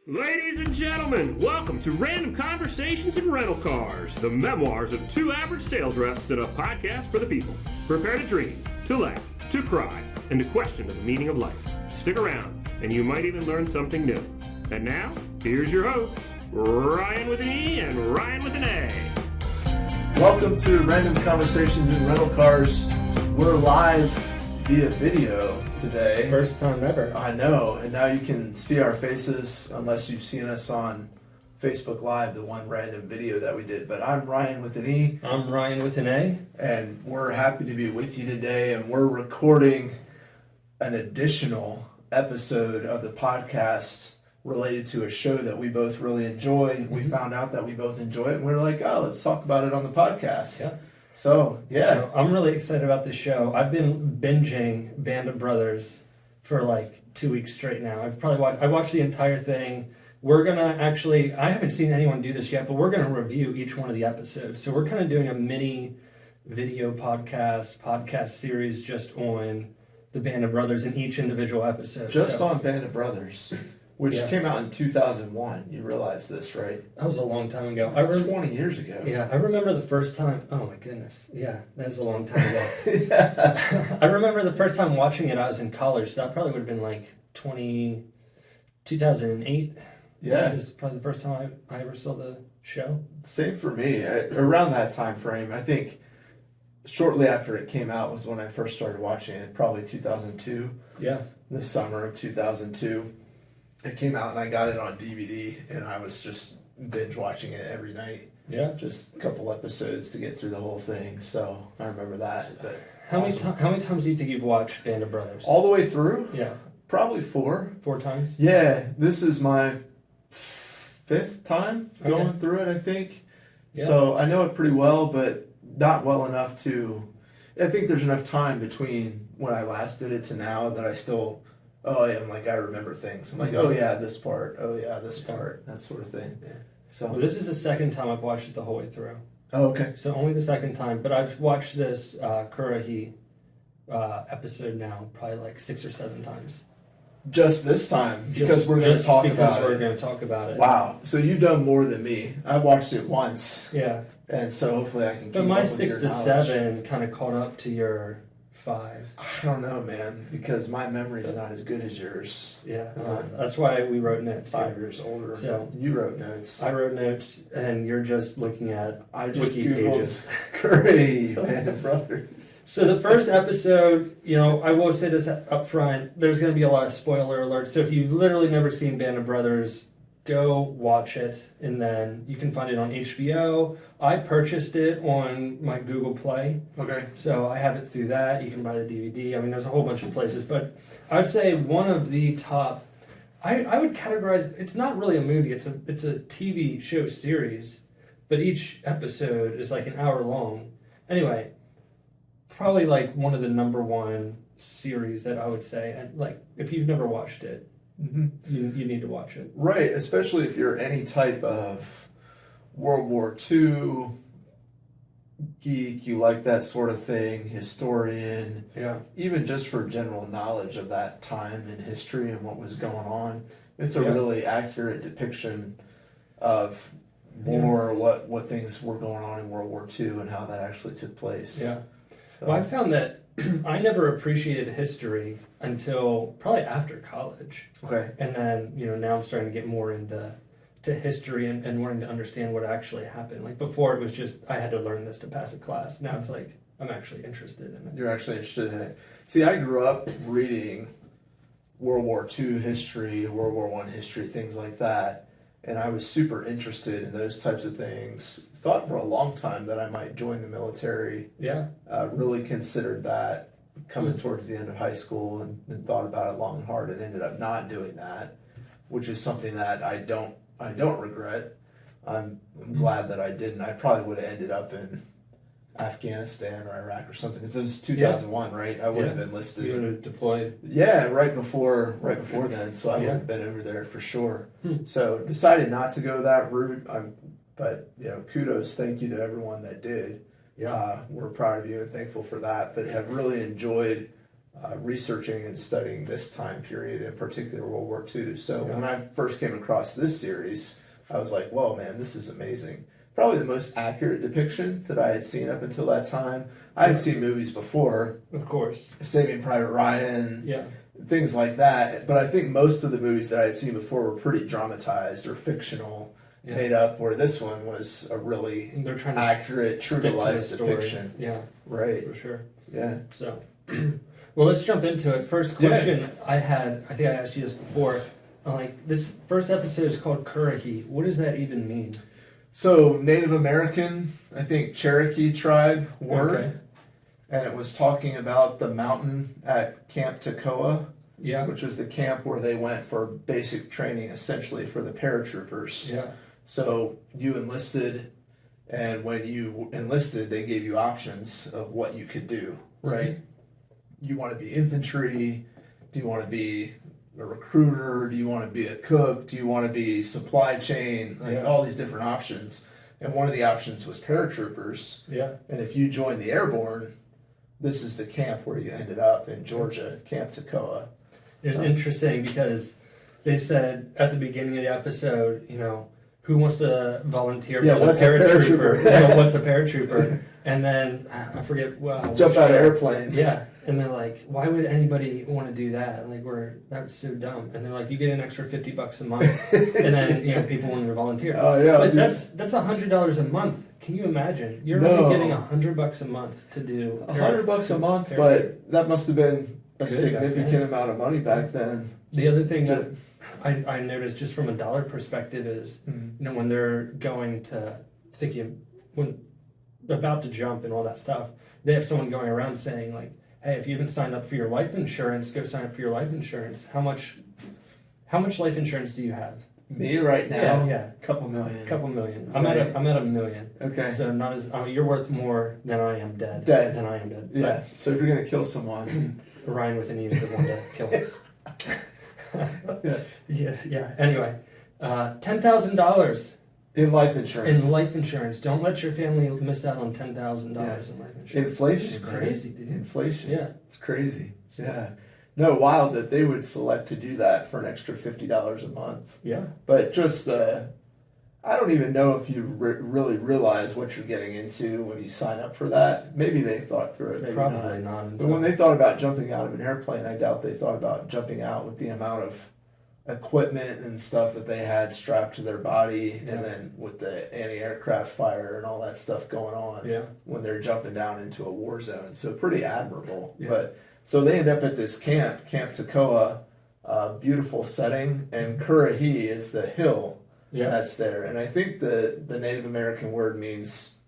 Ladies and gentlemen, welcome to Random Conversations in Rental Cars, the memoirs of two average sales reps and a podcast for the people. Prepare to dream, to laugh, to cry, and to question the meaning of life. Stick around, and you might even learn something new. And now, here's your hosts, Ryan with an E and Ryan with an A. Welcome to Random Conversations in Rental Cars. We're live via video today. First time ever. I know, and now you can see our faces unless you've seen us on Facebook Live, the one random video that we did. But I'm Ryan with an E. I'm Ryan with an A. And we're happy to be with you today, and we're recording an additional episode of the podcast related to a show that we both really enjoy. Mm-hmm. We found out that we both enjoy it, and we're like, oh, let's talk about it on the podcast. Yeah. So I'm really excited about this show. I've been binging Band of Brothers for like 2 weeks straight now. I watched the entire thing. We're gonna actually, I haven't seen anyone do this yet, but we're gonna review each one of the episodes. So we're kind of doing a mini video podcast series just on the Band of Brothers in each individual episode. On Band of Brothers, which came out in 2001. You realize this, right? That was a long time ago. 20 years ago. Yeah, I remember the first time. Oh my goodness. Yeah, that is a long time ago. Yeah. I remember the first time watching it, I was in college. So that probably would have been like 2008. Yeah. It was probably the first time I ever saw the show. Same for me. Around that time frame, I think shortly after it came out was when I first started watching it, probably 2002. Yeah. The summer of 2002. It came out and I got it on DVD and I was just binge watching it every night. Yeah. Just a couple episodes to get through the whole thing. So I remember that. But how many times do you think you've watched Band of Brothers? All the way through? Yeah. Probably 4. 4 times? Yeah. This is my 5th time going through it, I think. Yeah. So I know it pretty well, but not well enough to... I think there's enough time between when I last did it to now that I still... I remember things. I'm like, oh yeah, this part. Oh yeah, this part. That sort of thing. Yeah. So well, this is the second time I've watched it the whole way through. Oh, okay. So only the second time, but I've watched this Currahee episode now probably like 6 or 7 times. Just this time, because we're going to talk about it. We're going to talk about it. Wow. So you've done more than me. I watched it once. Yeah. And so hopefully I can keep But my up with 6 your to knowledge. 7 kind of caught up to your 5. I don't know, man, because my memory is not as good as yours. Yeah, that's why we wrote notes. 5 years older. So you wrote notes. I wrote notes, and you're just looking at I just wiki Googled pages. Currahee, Band of Brothers. So the first episode, I will say this up front, there's going to be a lot of spoiler alerts. So if you've literally never seen Band of Brothers, go watch it, and then you can find it on HBO. I purchased it on my Google Play. Okay. So I have it through that. You can buy the DVD. I mean, there's a whole bunch of places, but I would say one of the top, I would categorize, it's not really a movie, it's a TV show series, but each episode is like an hour long. Anyway, probably like one of the number one series that I would say, and like if you've never watched it, you need to watch it. Right, especially if you're any type of World War II geek, you like that sort of thing, historian, even just for general knowledge of that time in history and what was going on. It's a really accurate depiction of more what things were going on in World War II and how that actually took place. Yeah. So. Well, I found that I never appreciated history until probably after college. Okay. And then, now I'm starting to get more into history and wanting to understand what actually happened. Like before it was just, I had to learn this to pass a class. Now it's like, I'm actually interested in it. You're actually interested in it. See, I grew up reading World War II history, World War I history, things like that. And I was super interested in those types of things. Thought for a long time that I might join the military. Yeah. Really considered that coming towards the end of high school and thought about it long and hard and ended up not doing that, which is something that I don't regret. I'm glad that I didn't. I probably would have ended up in Afghanistan or Iraq or something. Because it was 2001, right? I would have enlisted. You would have deployed. Yeah, right before then. So I would have been over there for sure. So decided not to go that route. But kudos, thank you to everyone that did. Yeah, we're proud of you and thankful for that. But have really enjoyed researching and studying this time period, in particular World War II. So when I first came across this series, I was like, whoa, man, this is amazing. Probably the most accurate depiction that I had seen up until that time. I had seen movies before. Of course. Saving Private Ryan, things like that. But I think most of the movies that I had seen before were pretty dramatized or fictional, made up, where this one was a really accurate, true-to-life depiction. Yeah. Right. For sure. Yeah. So, well, let's jump into it. First question I think I asked you this before. Like, this first episode is called Currahee. What does that even mean? So, Native American, I think Cherokee tribe word. Okay. And it was talking about the mountain at Camp Toccoa, which was the camp where they went for basic training, essentially, for the paratroopers. Yeah. So, you enlisted, and when you enlisted, they gave you options of what you could do, right? You want to be infantry? Do you want to be a recruiter? Do you want to be a cook? Do you want to be supply chain? Like all these different options. And one of the options was paratroopers. Yeah. And if you joined the airborne, this is the camp where you ended up in Georgia, Camp Toccoa. It was interesting because they said at the beginning of the episode, you know, who wants to volunteer for the paratrooper? You know, what's a paratrooper? And then I forget. Jump out of airplanes. Yeah. And they're like, why would anybody want to do that? Like, that was so dumb. And they're like, you get an extra $50 a month, and then you know people want to volunteer. Oh yeah, but that's $100 a month. Can you imagine? You're only getting $100 a month to do. $100 a month, but that must have been a significant amount of money back then. The other thing that I noticed, just from a dollar perspective, is you know, when they're going to when they're about to jump and all that stuff, they have someone going around saying like, hey, if you haven't signed up for your life insurance, go sign up for your life insurance. How much life insurance do you have? Me right now? Yeah. Couple million. I'm at $1 million. Okay. So not as you're worth more than I am dead. Than I am dead. Yeah. So if you're gonna kill someone, Ryan with an E is the one to kill him. Yeah. Anyway, $10,000 in life insurance. Don't let your family miss out on $10,000 in life insurance. Inflation is crazy, dude. Inflation. Yeah. It's crazy. Yeah. No, wild that they would select to do that for an extra $50 a month. Yeah. But just, I don't even know if you really realize what you're getting into when you sign up for that. Maybe they thought through it, maybe Probably not. But when they thought about jumping out of an airplane, I doubt they thought about jumping out with the amount of equipment and stuff that they had strapped to their body, and then with the anti-aircraft fire and all that stuff going on when they're jumping down into a war zone. So pretty admirable. But so they end up at this Camp Toccoa, beautiful setting, and Currahee is the hill that's there. And I think the Native American word means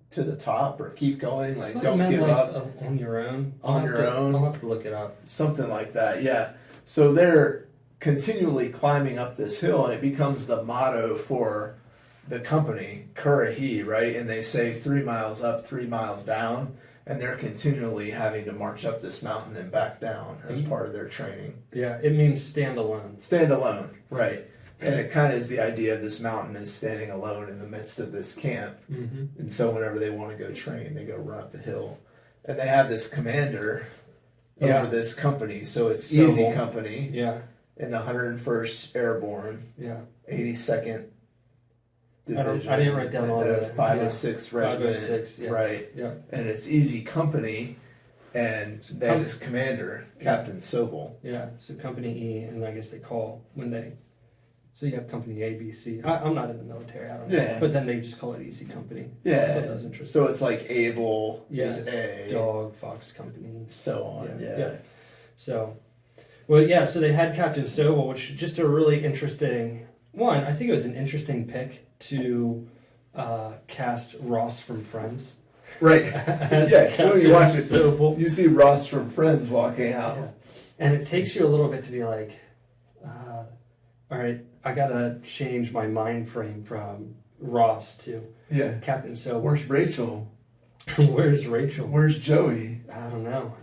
to the top or keep going, like don't give up. On your own. I'll have to look it up. Something like that, yeah. So they're continually climbing up this hill, and it becomes the motto for the company, Currahee, right? And they say 3 miles up, 3 miles down, and they're continually having to march up this mountain and back down as part of their training. Yeah, it means stand alone. Stand alone, right. And it kind of is the idea of this mountain is standing alone in the midst of this camp. Mm-hmm. And so whenever they want to go train, they go run up the hill. And they have this commander over this company, so it's Sobel. Easy Company. Yeah. In the 101st Airborne, 82nd Division. I didn't write down all the 506 Regiment, 506, right? Yeah. And it's Easy Company, and they have this commander, Captain Sobel. Yeah, so Company E, and I guess they call when they. So you have Company A, B, C. I'm not in the military, I don't know. Yeah. But then they just call it Easy Company. Yeah. I thought that was interesting. So it's like Able is A. Dog, Fox Company. So on, yeah. So. Well, yeah, so they had Captain Sobel, which is just a really interesting one. I think it was an interesting pick to cast Ross from Friends. Right. So when you watch it, you see Ross from Friends walking out. Yeah. And it takes you a little bit to be like, all right, I got to change my mind frame from Ross to Captain Sobel. Where's Rachel? Where's Rachel? Where's Joey? I don't know.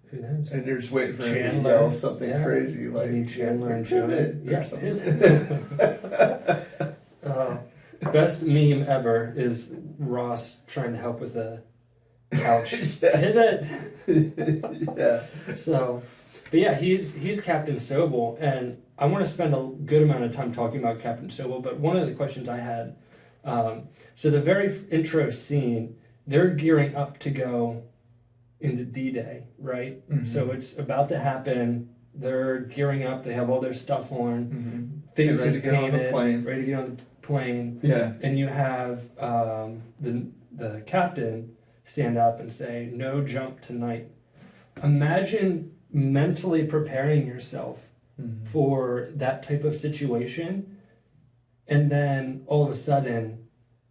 Who knows? And you're just waiting for him to yell something crazy like Chandler and Joey. or something. Best meme ever is Ross trying to help with Ouch. Yeah. Pivot. Yeah. So, but yeah, he's Captain Sobel, and I want to spend a good amount of time talking about Captain Sobel. But one of the questions I had, so the very intro scene, they're gearing up to go into D-Day, right? Mm-hmm. So it's about to happen. They're gearing up. They have all their stuff on. Mm-hmm. Faces ready to get on the painted, plane. ready to get on the plane. Yeah. And you have the captain stand up and say, "No jump tonight." Imagine mentally preparing yourself for that type of situation, and then all of a sudden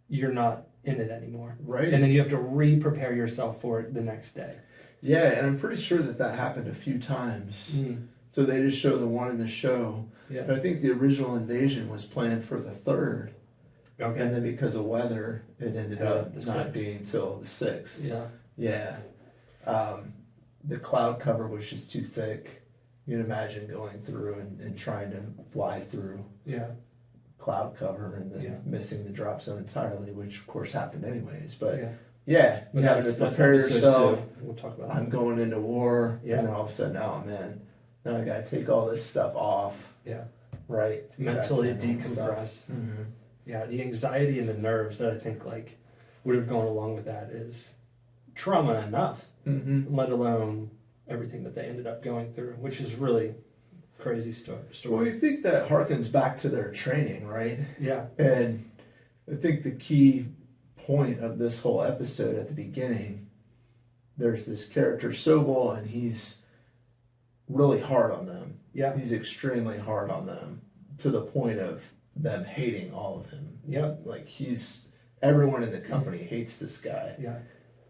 you're not in it anymore, Right. and then you have to re-prepare yourself for it the next day. Yeah, and I'm pretty sure that happened a few times. So they just show the one in the show. Yeah. But I think the original invasion was planned for the 3rd. Okay. And then because of weather, it ended up the not 6th. being till the 6th. Yeah. Yeah. The cloud cover was just too thick. You'd imagine going through and trying to fly through Yeah. cloud cover and then Yeah. missing the drop zone entirely, which of course happened anyways. But Yeah. yeah, you But have to that's prepare episode yourself. 2. We'll talk about I'm that. going into war. Yeah. And then all of a sudden, oh man, now I got to take all this stuff off. Yeah. Right. to get back Mentally in and stuff. decompress. Mhm. Yeah, the anxiety and the nerves that I think like would have gone along with that is trauma enough, let alone everything that they ended up going through, which is really crazy Well, story. you think that harkens back to their training, right? Yeah, And I think the key point of this whole episode at the beginning, there's this character Sobel, and he's really hard on them. yeah, He's extremely hard on them to the point of them hating all of him. yeah, Like everyone in the company hates this guy, yeah,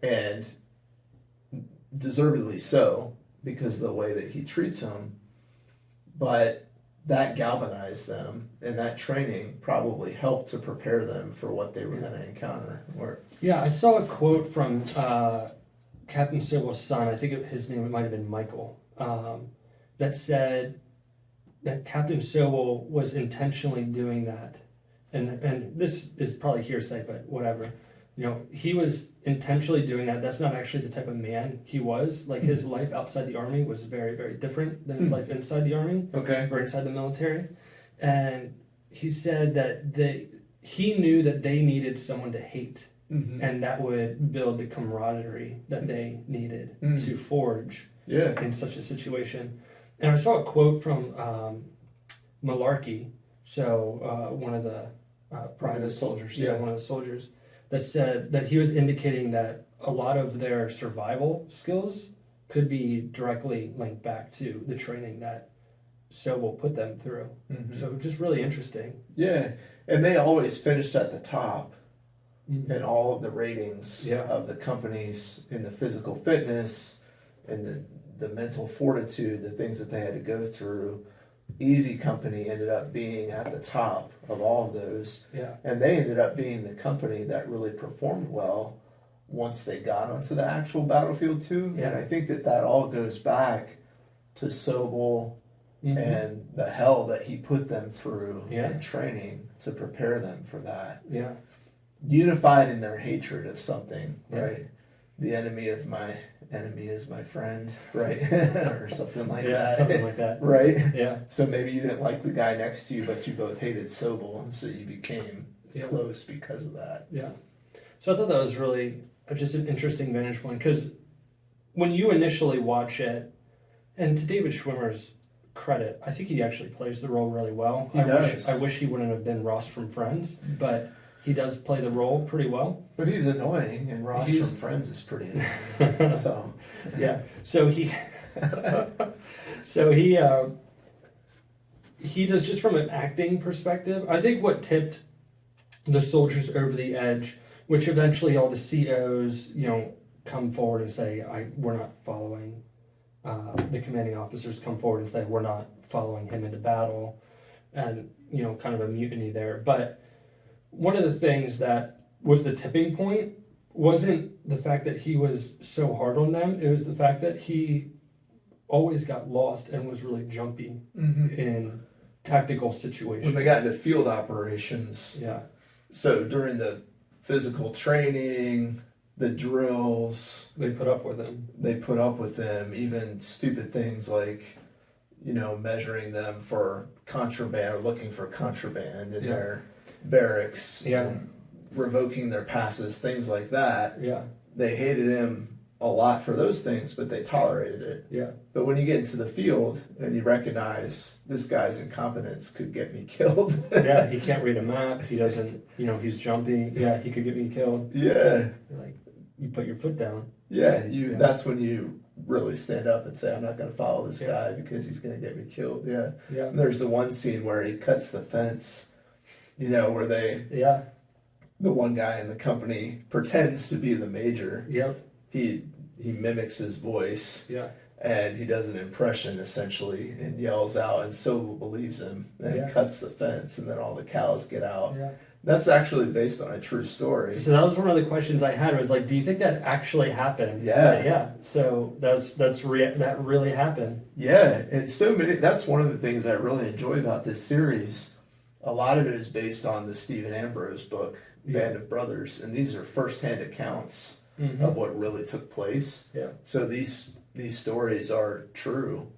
and deservedly so because of the way that he treats them. But that galvanized them, and that training probably helped to prepare them for what they were going to encounter. yeah. I saw a quote from Captain Sobel's son. I think his name might have been Michael. That said that Captain Sobel was intentionally doing that, and this is probably hearsay, but whatever. You know, he was intentionally doing that. That's not actually the type of man he was. Like his life outside the army was very, very different than his life inside the army Okay. or inside the military. And he said that he knew that they needed someone to hate, and that would build the camaraderie that they needed to forge Yeah. in such a situation. And I saw a quote from Malarkey, so one of the privates, soldiers, yeah, yeah. one of the soldiers, that said that he was indicating that a lot of their survival skills could be directly linked back to the training that Sobel put them through. So just really interesting. Yeah. And they always finished at the top in all of the ratings of the companies in the physical fitness and the mental fortitude, the things that they had to go through. Easy Company ended up being at the top of all of those. Yeah. And they ended up being the company that really performed well once they got onto the actual battlefield too. Yeah. And I think that all goes back to Sobel and the hell that he put them through in training to prepare them for that. Yeah. Unified in their hatred of something, Yeah. right? The enemy of my enemy is my friend, right? Or something like that. Something like that. Right? Yeah. So maybe you didn't like the guy next to you, but you both hated Sobel, and so you became close because of that. Yeah. So I thought that was really just an interesting vantage point, because when you initially watch it, and to David Schwimmer's credit, I think he actually plays the role really well. He does. I wish he wouldn't have been Ross from Friends, but he does play the role pretty well. But he's annoying, and Ross from Friends is pretty annoying. So yeah. So he does, just from an acting perspective, I think what tipped the soldiers over the edge, which eventually all the COs, come forward and say, we're not following, the commanding officers come forward and say, we're not following him into battle, and, kind of a mutiny there. But one of the things that was the tipping point wasn't the fact that he was so hard on them, it was the fact that he always got lost and was really jumpy in tactical situations. when they got into field operations, Yeah. so during the physical training, the drills. They put up with him. They put up with them, even stupid things like, measuring them for contraband or looking for contraband in their barracks. Yeah. And revoking their passes, things like that. Yeah. They hated him a lot for those things, but they tolerated it. Yeah. But when you get into the field and you recognize this guy's incompetence could get me killed. Yeah, he can't read a map. He doesn't, he's jumpy. Yeah, he could get me killed. Yeah. Like, you put your foot down. Yeah, that's when you really stand up and say, I'm not going to follow this guy because he's going to get me killed. Yeah. Yeah. And there's the one scene where he cuts the fence, where the one guy in the company pretends to be the major. Yep. He mimics his voice. Yeah. And he does an impression essentially and yells out, and Sobel believes him and cuts the fence, and then all the cows get out. Yeah. That's actually based on a true story. So that was one of the questions I had, was like, do you think that actually happened? Yeah. Yeah. So that really happened. Yeah, and that's one of the things I really enjoy about this series. A lot of it is based on the Stephen Ambrose book, Band of Brothers, and these are first-hand accounts of what really took place. Yeah. So these stories are true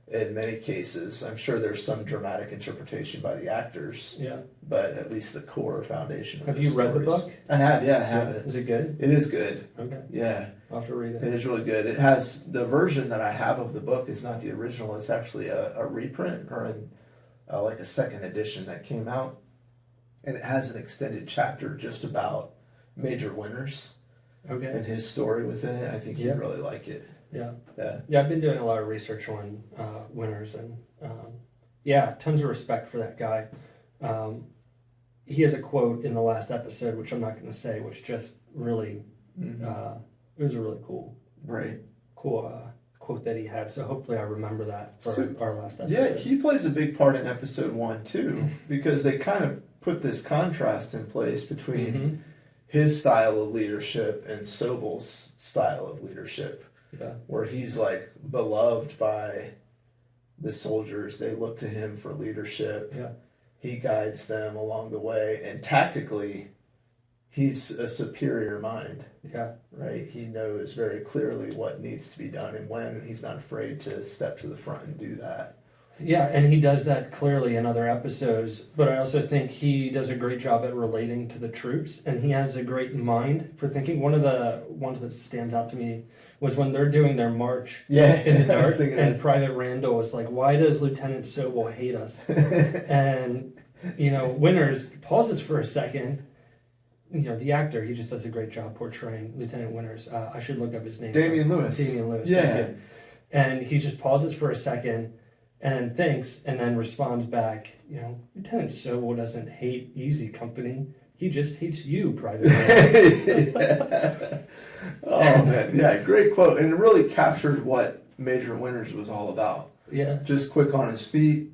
in many cases. I'm sure there's some dramatic interpretation by the actors. Yeah. But at least the core foundation of Have you read the book? I have, I have it. Is it good? It is good. Okay. Yeah. I'll have to read it. It is really good. It has, the version that I have of the book is not the original. It's actually a reprint or like a second edition that came out. And it has an extended chapter just about Major Winters. Okay. And his story within it. I think you'd really like it. Yeah. Yeah. I've been doing a lot of research on Winters, and tons of respect for that guy. He has a quote in the last episode, which I'm not going to say, which just really, it was a really cool quote that he had. So hopefully I remember that for our last episode. Yeah, he plays a big part in episode 1 too, because they kind of put this contrast in place between his style of leadership and Sobel's style of leadership. Yeah. Where he's like beloved by the soldiers. They look to him for leadership. Yeah. He guides them along the way. And tactically, he's a superior mind. Yeah. Right? He knows very clearly what needs to be done and when, and he's not afraid to step to the front and do that. Yeah, and he does that clearly in other episodes, but I also think he does a great job at relating to the troops, and he has a great mind for thinking. One of the ones that stands out to me was when they're doing their march in the dark, and Private Randall was like, why does Lieutenant Sobel hate us? And, Winters pauses for a second. The actor, he just does a great job portraying Lieutenant Winters. I should look up his name. Damian Lewis. Yeah. And he just pauses for a second and thinks, and then responds back, Lieutenant Sobel doesn't hate Easy Company. He just hates you, Private Randall. Oh, man. Yeah, great quote. And it really captured what Major Winters was all about. Yeah. Just quick on his feet,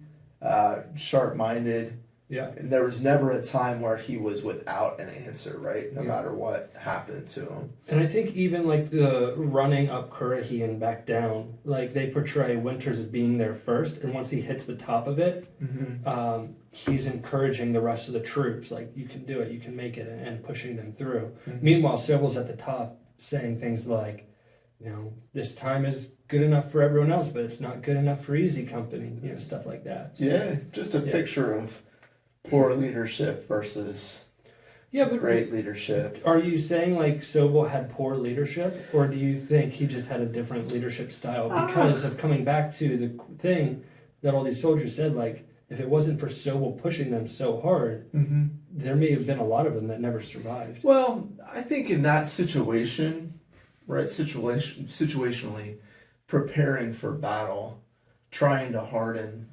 sharp-minded. Yeah. And there was never a time where he was without an answer, right? No matter what happened to him. And I think even like the running up Currahee and back down, like they portray Winters as being there first, and once he hits the top of it, he's encouraging the rest of the troops, like, you can do it, you can make it, and pushing them through. Meanwhile, Sobel's at the top saying things like, this time is good enough for everyone else, but it's not good enough for Easy Company, stuff like that. So, just a picture of poor leadership versus great leadership. Are you saying like Sobel had poor leadership, or do you think he just had a different leadership style because of coming back to the thing that all these soldiers said, like, if it wasn't for Sobel pushing them so hard, there may have been a lot of them that never survived. Well, I think in that situation, right, situationally, preparing for battle, trying to harden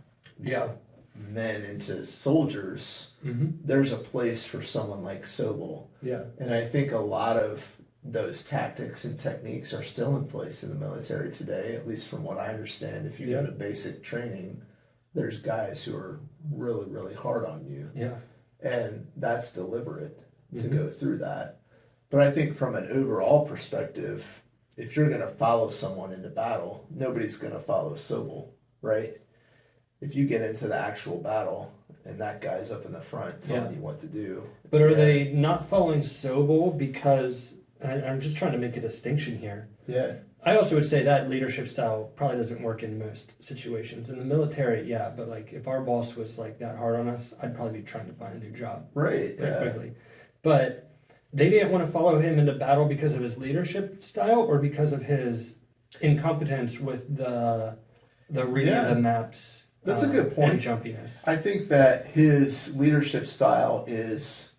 men into soldiers, there's a place for someone like Sobel. Yeah. And I think a lot of those tactics and techniques are still in place in the military today, at least from what I understand. If you go to basic training, there's guys who are really, really hard on you. Yeah. And that's deliberate to go through that. But I think from an overall perspective, if you're going to follow someone into battle, nobody's going to follow Sobel, right? If you get into the actual battle and that guy's up in the front telling you what to do. But are they not following Sobel because and I'm just trying to make a distinction here. Yeah. I also would say that leadership style probably doesn't work in most situations. In the military, yeah, but like if our boss was like that hard on us, I'd probably be trying to find a new job Right. pretty quickly. But they didn't want to follow him into battle because of his leadership style or because of his incompetence with the reading of the maps. That's a good point. And jumpiness. I think that his leadership style is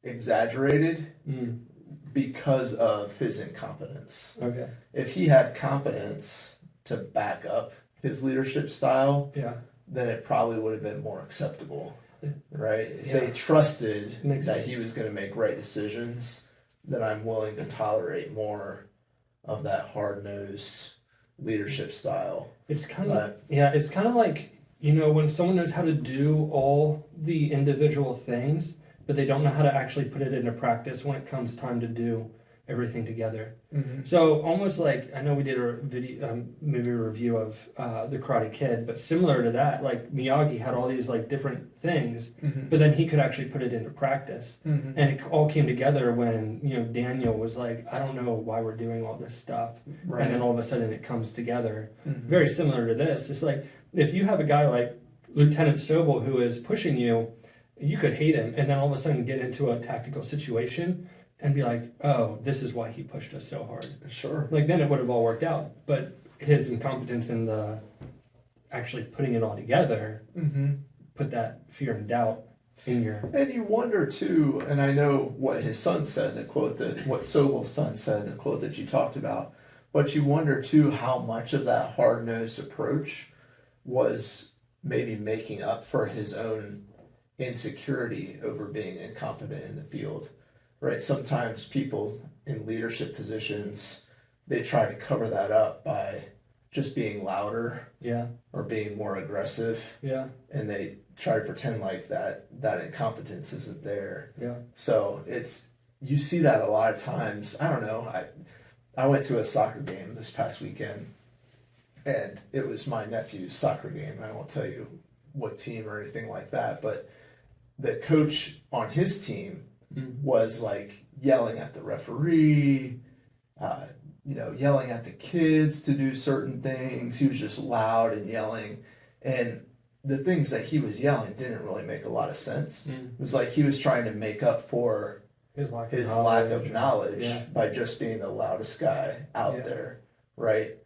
exaggerated because of his incompetence. Okay. If he had competence to back up his leadership style, then it probably would have been more acceptable, right? If they trusted that he was going to make right decisions, then I'm willing to tolerate more of that hard-nosed leadership style. It's kind of it's kind of like, you know, when someone knows how to do all the individual things, but they don't know how to actually put it into practice when it comes time to do everything together. So almost like, I know we did a video movie review of The Karate Kid, but similar to that, like Miyagi had all these like different things, but then he could actually put it into practice, and it all came together when, you know, Daniel was like, I don't know why we're doing all this stuff, and then all of a sudden it comes together. Very similar to this. It's like if you have a guy like Lieutenant Sobel who is pushing you, you could hate him and then all of a sudden get into a tactical situation and be like, oh, this is why he pushed us so hard. Sure. Like then it would have all worked out. But his incompetence in the actually putting it all together put that fear and doubt in your... And you wonder too, and I know what his son said, the quote that, what Sobel's son said, the quote that you talked about, but you wonder too how much of that hard-nosed approach was maybe making up for his own insecurity over being incompetent in the field, right? Sometimes people in leadership positions, they try to cover that up by just being louder or being more aggressive, and they try to pretend like that incompetence isn't there. So it's, you see that a lot of times. I don't know, I went to a soccer game this past weekend, and it was my nephew's soccer game. I won't tell you what team or anything like that, but the coach on his team was like yelling at the referee, yelling at the kids to do certain things. He was just loud and yelling. And the things that he was yelling didn't really make a lot of sense. It was like he was trying to make up for his lack of knowledge by just being the loudest guy out there, right?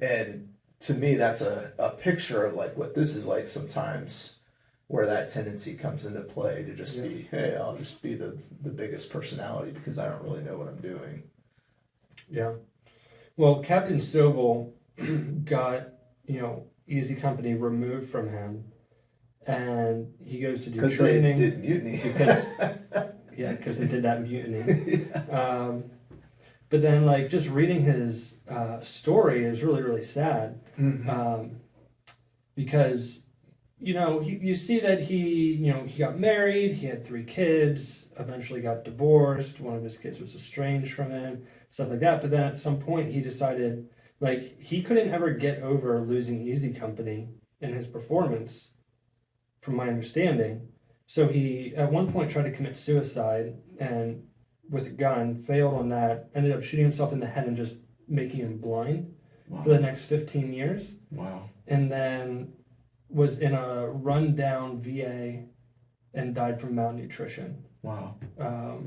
And to me, that's a picture of like what this is like sometimes, where that tendency comes into play to just be, hey, I'll just be the biggest personality because I don't really know what I'm doing. Yeah. Well, Captain Sobel got, Easy Company removed from him, and he goes to do training. Because they did mutiny. Because they did that mutiny. But then, like, just reading his story is really, really sad. Because, you see that he got married, he had 3 kids, eventually got divorced, one of his kids was estranged from him, stuff like that. But then at some point he decided, like, he couldn't ever get over losing Easy Company in his performance, from my understanding. So he, at one point, tried to commit suicide, and with a gun, failed on that, ended up shooting himself in the head and just making him blind for the next 15 years. Wow. And then was in a rundown VA and died from malnutrition. Wow.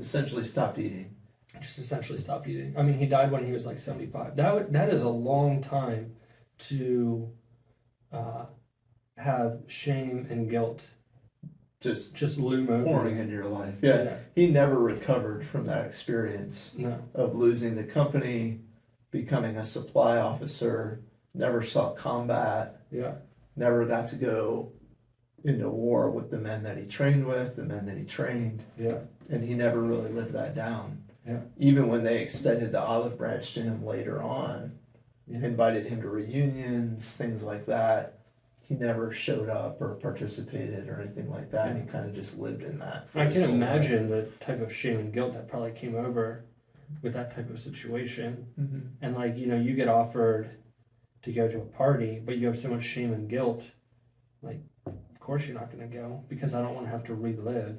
Essentially stopped eating. Just essentially stopped eating. I mean, he died when he was like 75. That is a long time to have shame and guilt just loom over pouring into your life. Yeah. He never recovered from that experience of losing the company, becoming a supply officer, never saw combat, never got to go into war with the men that he trained with, the men that he trained, and he never really lived that down. Even when they extended the olive branch to him later on, invited him to reunions, things like that, he never showed up or participated or anything like that, and he kind of just lived in that. I can imagine the type of shame and guilt that probably came over with that type of situation. And like, you get offered to go to a party, but you have so much shame and guilt, like, of course you're not going to go because I don't want to have to relive,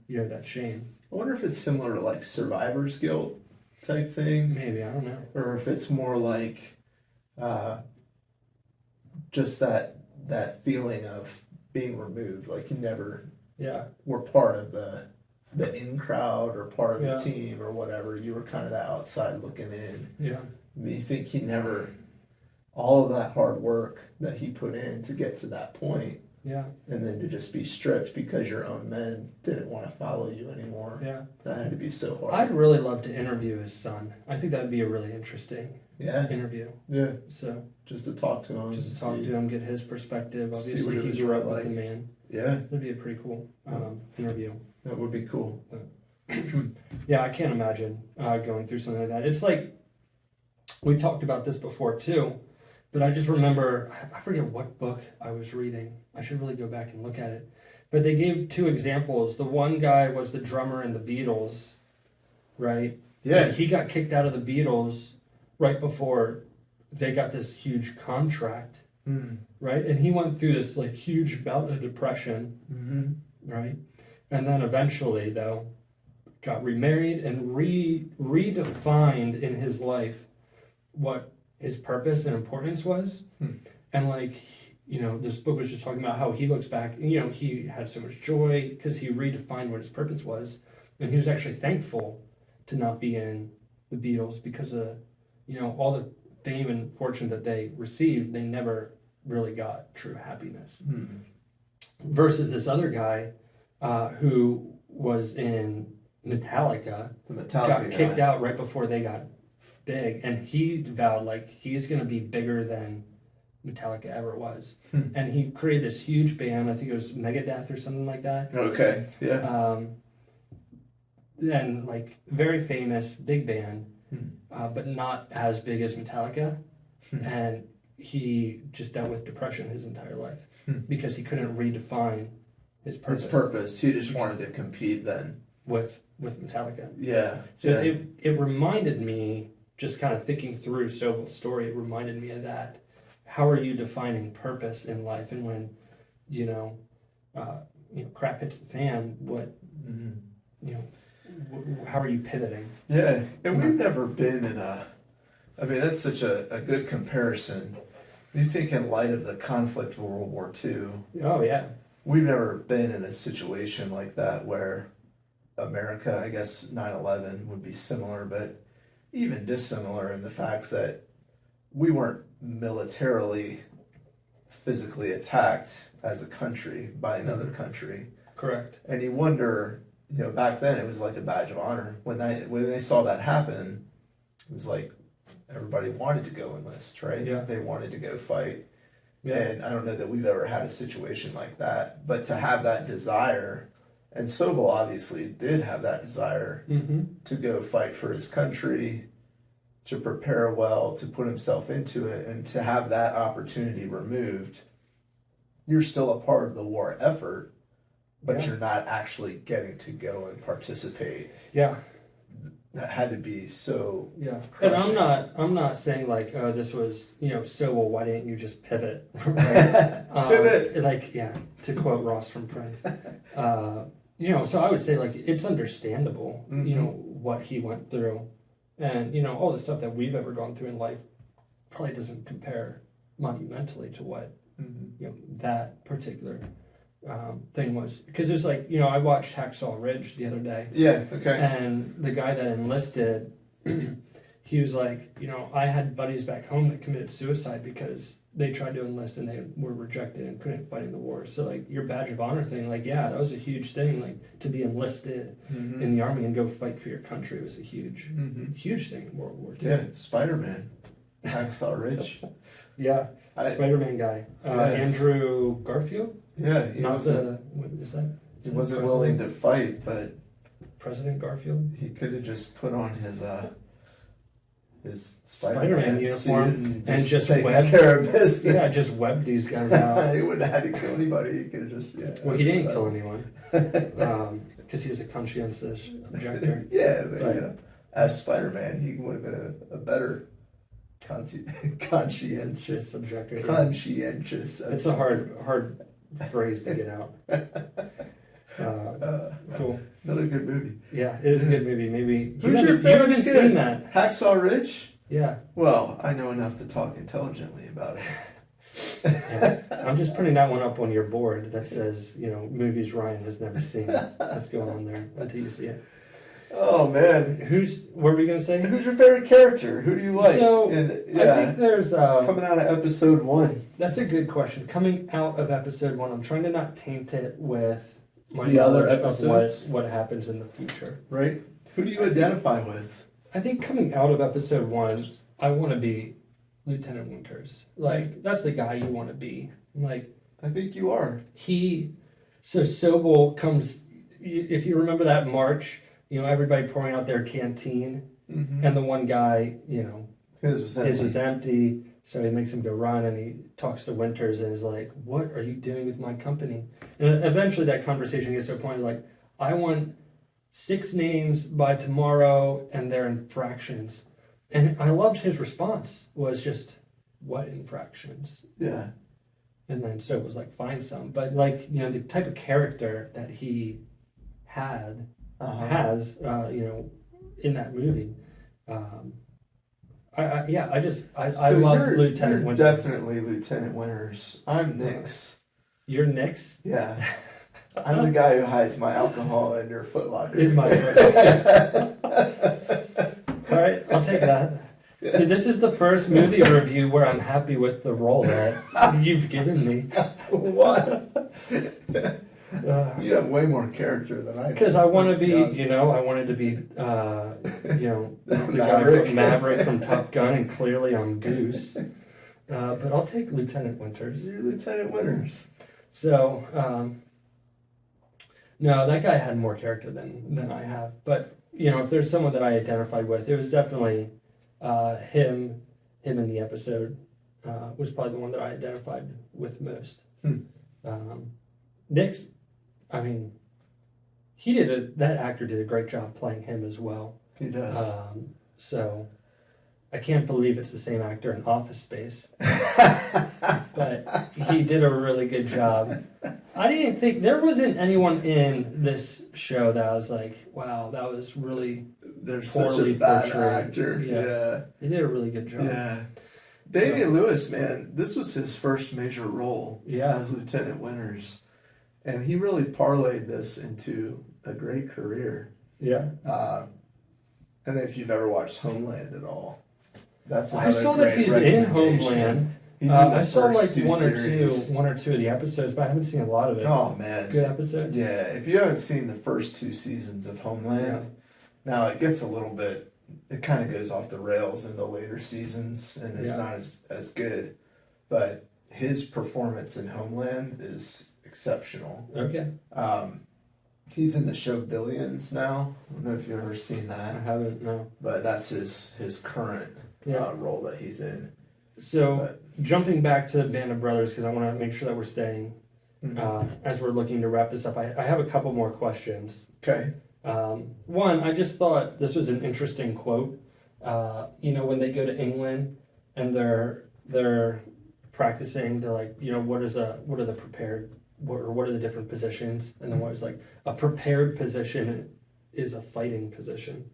that shame. I wonder if it's similar to like survivor's guilt type thing. Maybe, I don't know. Or if it's more like just that feeling of being removed, like you never were part of the in crowd or part of the team or whatever. You were kind of the outside looking in. Yeah. You think he never, all of that hard work that he put in to get to that point. Yeah. And then to just be stripped because your own men didn't want to follow you anymore. Yeah. That had to be so hard. I'd really love to interview his son. I think that'd be a really interesting interview. Yeah. So just to talk to him. Just to talk to him, get his perspective. Obviously, he grew up with the man. Yeah. That'd be a pretty cool interview. That would be cool. Yeah, I can't imagine going through something like that. It's like, we talked about this before too, but I just remember, I forget what book I was reading. I should really go back and look at it. But they gave two examples. The one guy was the drummer in the Beatles, right? Yeah. And he got kicked out of the Beatles right before they got this huge contract, right? And he went through this like huge bout of depression, right? And then eventually, though, got remarried and redefined in his life what his purpose and importance was. And like, this book was just talking about how he looks back, and, he had so much joy because he redefined what his purpose was. And he was actually thankful to not be in the Beatles because of, all the fame and fortune that they received, they never really got true happiness. Versus this other guy who was in Metallica, got kicked out right before they got big, and he vowed like he's going to be bigger than Metallica ever was. And he created this huge band, I think it was Megadeth or something like that. Okay, yeah. And like very famous, big band, but not as big as Metallica. And he just dealt with depression his entire life because he couldn't redefine his purpose. He just wanted to compete then. With Metallica. Yeah. So it reminded me, just kind of thinking through Sobel's story, it reminded me of that. How are you defining purpose in life? And when, crap hits the fan, what, how are you pivoting? Yeah. And we've never been in that's such a good comparison. You think in light of the conflict of World War II. Oh, yeah. We've never been in a situation like that where America, I guess 9/11 would be similar, but even dissimilar in the fact that we weren't militarily, physically attacked as a country by another country. Correct. And you wonder, back then it was like a badge of honor. When they saw that happen, it was like everybody wanted to go enlist, right? Yeah. They wanted to go fight. Yeah. And I don't know that we've ever had a situation like that, but to have that desire. And Sobel obviously did have that desire to go fight for his country, to prepare well, to put himself into it, and to have that opportunity removed. You're still a part of the war effort, but you're not actually getting to go and participate. Yeah. That had to be so. Yeah. crushing. And I'm not saying like, oh, this was, Sobel, why didn't you just pivot? Right? Pivot. To quote Ross from Prince. So I would say like it's understandable, what he went through, and all the stuff that we've ever gone through in life probably doesn't compare monumentally to what that particular thing was. Because there's like I watched Hacksaw Ridge the other day. Yeah. Okay. And the guy that enlisted, he was like, I had buddies back home that committed suicide because they tried to enlist and they were rejected and couldn't fight in the war. So like your badge of honor thing, like, that was a huge thing. Like to be enlisted in the army and go fight for your country was a huge thing in World War II. Yeah. Spider-Man. Hacksaw Ridge. Yeah. Spider-Man guy. Andrew Garfield? Yeah. He wasn't willing to fight, but President Garfield? he could have just put on his Spider-Man uniform and just taken care of business. Yeah, just webbed these guys out. He wouldn't have had to kill anybody. He could have just Well, he didn't kill anyone because he was a conscientious objector. Yeah, but as Spider-Man, he would have been a better conscientious objector. Conscientious. It's a hard phrase to get out. Cool. Another good movie. Yeah, it is a good movie. Maybe Who's your you favorite haven't kid? seen that. Hacksaw Ridge? Yeah. Well, I know enough to talk intelligently about it. Yeah. I'm just putting that one up on your board that says, movies Ryan has never seen. That's going on there until you see it. Oh man. What were we gonna say? Who's your favorite character? Who do you like? So and, I think there's coming out of episode 1. That's a good question. Coming out of episode 1, I'm trying to not taint it with my The other knowledge of episodes? what happens in the future. Right? Who do you identify with? I think coming out of episode 1, I want to be Lieutenant Winters. Like, that's the guy you want to be. Like, I think you are. So Sobel comes, if you remember that march, everybody pouring out their canteen, and the one guy, His was empty, so he makes him go run, and he talks to Winters and is like, "What are you doing with my company?" And eventually that conversation gets to a point like, "I want 6 names by tomorrow, and they're infractions." And I loved his response was just, "What infractions?" Yeah. And then so it was like, "Find some." But the type of character that he has, in that movie. I love Lieutenant Winters. Definitely Lieutenant Winters. I'm Nix. You're Nix? Yeah. I'm the guy who hides my alcohol in your footlocker. In my All right, I'll take that. Dude, this is the first movie review where I'm happy with the role that you've given me. What? You have way more character than I do. Because I want to be, I wanted to be, the guy from Maverick from Top Gun, and clearly I'm Goose. But I'll take Lieutenant Winters. You're Lieutenant Winters. So, no, that guy had more character than I have. But, if there's someone that I identified with, it was definitely him in the episode was probably the one that I identified with most. Nick's, that actor did a great job playing him as well. He does. So I can't believe it's the same actor in Office Space. But he did a really good job. I didn't think there wasn't anyone in this show that I was like, wow, that was really There's such a bad actor. Yeah. He did a really good job. Yeah. Damian Lewis, man, this was his first major role Yeah. as Lieutenant Winters. And he really parlayed this into a great career. Yeah. And if you've ever watched Homeland at all, that's I another saw that great he's in recommendation. Homeland. He's in the I saw like first 2 one series. or two of the episodes, but I haven't seen a lot of it. Oh man, Good episodes. Yeah, if you haven't seen the first 2 seasons of Homeland, now it gets a little bit. It kind of goes off the rails in the later seasons, and it's not as good. But his performance in Homeland is exceptional. Okay. He's in the show Billions now. I don't know if you've ever seen that. I haven't, no. But that's his current role that he's in. So, jumping back to Band of Brothers, because I want to make sure that we're staying, as we're looking to wrap this up, I have a couple more questions. Okay. One, I just thought this was an interesting quote. When they go to England and they're practicing, they're like, what are the different positions? And then what is like a prepared position is a fighting position.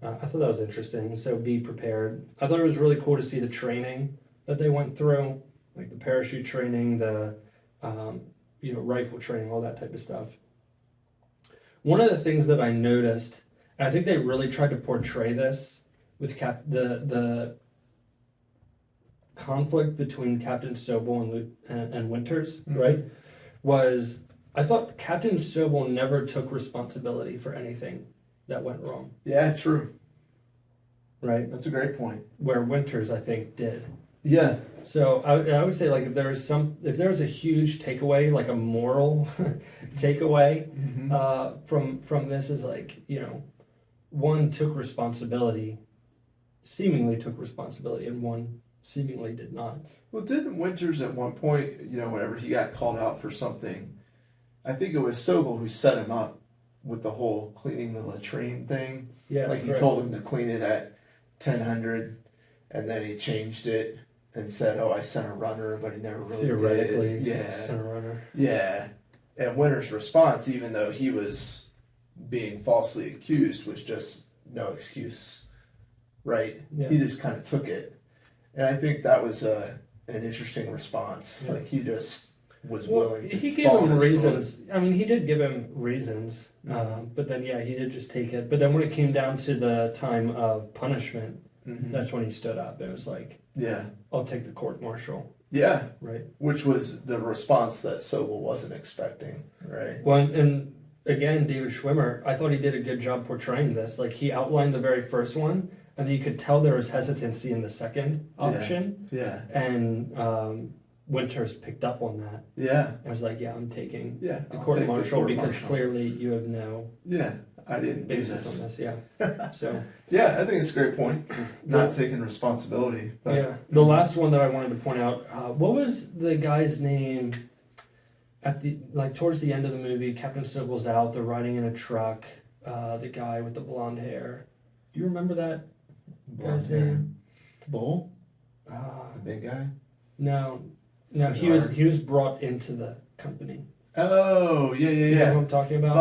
I thought that was interesting. So be prepared. I thought it was really cool to see the training that they went through, like the parachute training, the rifle training, all that type of stuff. One of the things that I noticed, and I think they really tried to portray this with the conflict between Captain Sobel and Winters, right? Was I thought Captain Sobel never took responsibility for anything that went wrong. Yeah, true. Right? That's a great point. Where Winters, I think, did. Yeah. So I would say, like, if there's a huge takeaway, like a moral takeaway from this is like, one seemingly took responsibility, and one seemingly did not. Well, didn't Winters at one point, whenever he got called out for something, I think it was Sobel who set him up with the whole cleaning the latrine thing. Yeah. Like he told him to clean it at 1000, and then he changed it and said, "Oh, I sent a runner," but he never really Theoretically, did. Yeah, sent a runner. yeah. And Winter's response, even though he was being falsely accused, was just no excuse, right? Yeah. He just kind of took it, and I think that was an interesting response. Yeah. Like he just was willing to. He gave him reasons. I mean, he did give him reasons, but then he did just take it. But then when it came down to the time of punishment, that's when he stood up. It was like, yeah, I'll take the court martial. Yeah, right. Which was the response that Sobel wasn't expecting, right? Well, and again, David Schwimmer, I thought he did a good job portraying this. Like he outlined the very first one, and you could tell there was hesitancy in the second option. Yeah. And Winters picked up on that. Yeah. I was like, I'm taking the I'll court take the martial court because martial. clearly you have no I didn't do basis this. on this. Yeah. So. Yeah, I think it's a great point. Not taking responsibility. But. Yeah. The last one that I wanted to point out, what was the guy's name at the towards the end of the movie? Captain Sobel's out. They're riding in a truck. The guy with the blonde hair. Do you remember that guy's name? Bull? The big guy? No, Cigar? he was brought into the company. Oh, yeah. You know who I'm talking about?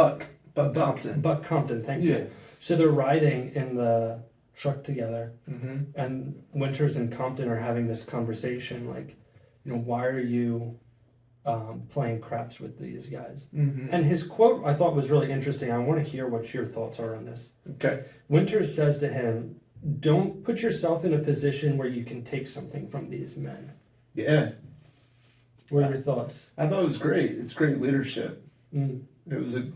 Buck Compton. Buck Compton, thank you. So they're riding in the truck together, and Winters and Compton are having this conversation, like, why are you playing craps with these guys? And his quote I thought was really interesting. I want to hear what your thoughts are on this. Okay. Winters says to him, "Don't put yourself in a position where you can take something from these men." Yeah. What are your thoughts? I thought it was great. It's great leadership. It was a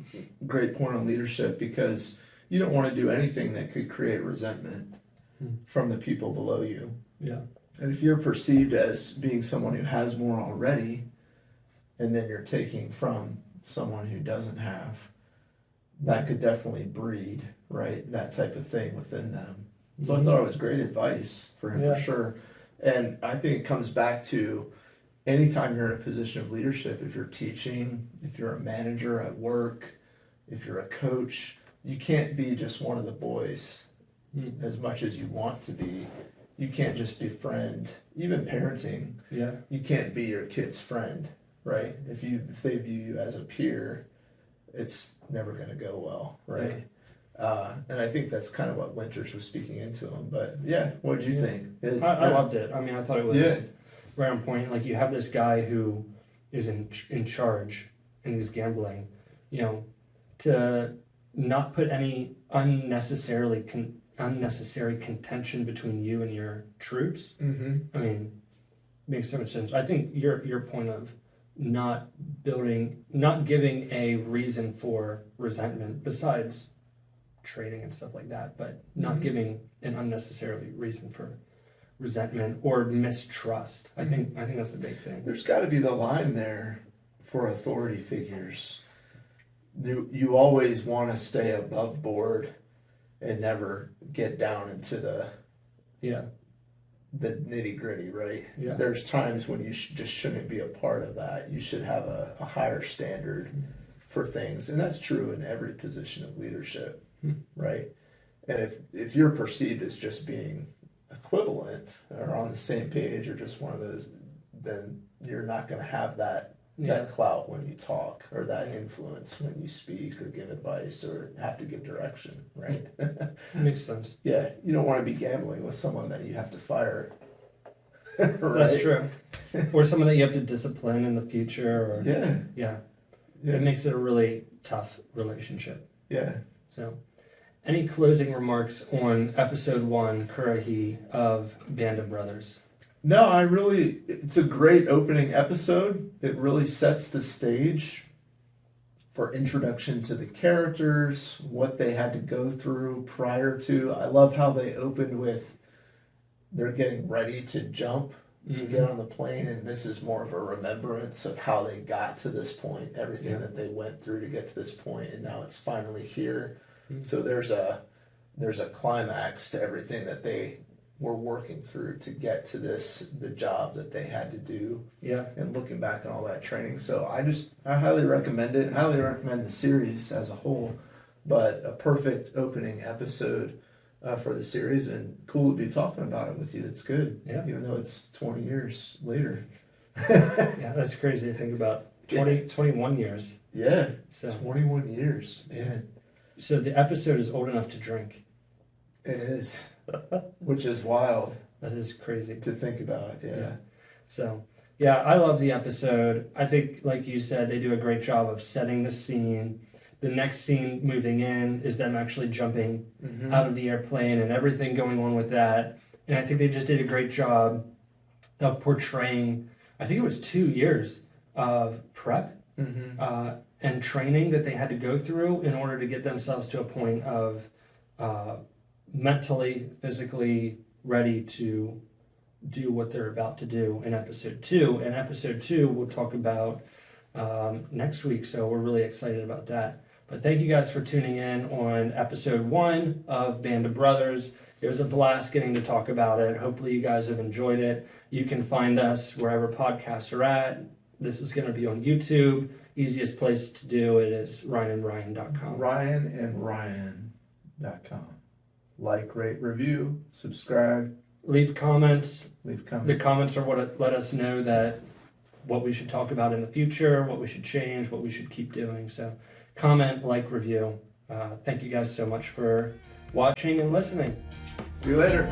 great point on leadership because you don't want to do anything that could create resentment from the people below you. Yeah. And if you're perceived as being someone who has more already, and then you're taking from someone who doesn't have, that could definitely breed, right? That type of thing within them. So I thought it was great advice for him for sure. And I think it comes back to anytime you're in a position of leadership, if you're teaching, if you're a manager at work, if you're a coach, you can't be just one of the boys as much as you want to be. You can't just befriend, even parenting. Yeah. You can't be your kid's friend, right? If they view you as a peer, it's never going to go well, right? And I think that's kind of what Winters was speaking into him. But what did you think? I loved it. I mean, I thought it was right on point. Like you have this guy who is in charge and he's gambling, to not put any unnecessary contention between you and your troops. I mean, makes so much sense. I think your point of not giving a reason for resentment besides trading and stuff like that, but not giving an unnecessary reason for resentment or mistrust. I think that's the big thing. There's got to be the line there for authority figures. You always want to stay above board and never get down into the nitty gritty, right? Yeah. There's times when you just shouldn't be a part of that. You should have a higher standard for things, and that's true in every position of leadership, right? And if you're perceived as just being equivalent or on the same page or just one of those, then you're not going to have that clout when you talk or that influence when you speak or give advice or have to give direction, right? Makes sense. Yeah, you don't want to be gambling with someone that you have to fire. Right? That's true. Or someone that you have to discipline in the future. Or, yeah. It makes it a really tough relationship. Yeah. So, any closing remarks on episode 1, Currahee of Band of Brothers? No, it's a great opening episode. It really sets the stage for introduction to the characters, what they had to go through prior to. I love how they opened with they're getting ready to jump, get on the plane, and this is more of a remembrance of how they got to this point, everything that they went through to get to this point, and now it's finally here. So there's a climax to everything that they were working through to get to the job that they had to do. Yeah. And looking back on all that training. So I highly recommend it. I highly recommend the series as a whole, but a perfect opening episode for the series, and cool to be talking about it with you. It's good. Yeah. Even though it's 20 years later. Yeah, that's crazy to think about. 21 years. Yeah. So 21 years, man. So the episode is old enough to drink. It is. Which is wild. That is crazy to think about. Yeah. So, yeah, I love the episode. I think, like you said, they do a great job of setting the scene. The next scene moving in is them actually jumping out of the airplane and everything going on with that. And I think they just did a great job of portraying, I think it was 2 years of prep and training that they had to go through in order to get themselves to a point of mentally, physically ready to do what they're about to do in episode 2. And episode 2 we'll talk about next week, so we're really excited about that. But thank you guys for tuning in on episode 1 of Band of Brothers. It was a blast getting to talk about it. Hopefully you guys have enjoyed it. You can find us wherever podcasts are at. This is going to be on YouTube. Easiest place to do it is ryanandryan.com. Ryanandryan.com. Like, rate, review, subscribe. Leave comments. Leave comments. The comments are what let us know that what we should talk about in the future, what we should change, what we should keep doing. So comment, like, review. Thank you guys so much for watching and listening. See you later.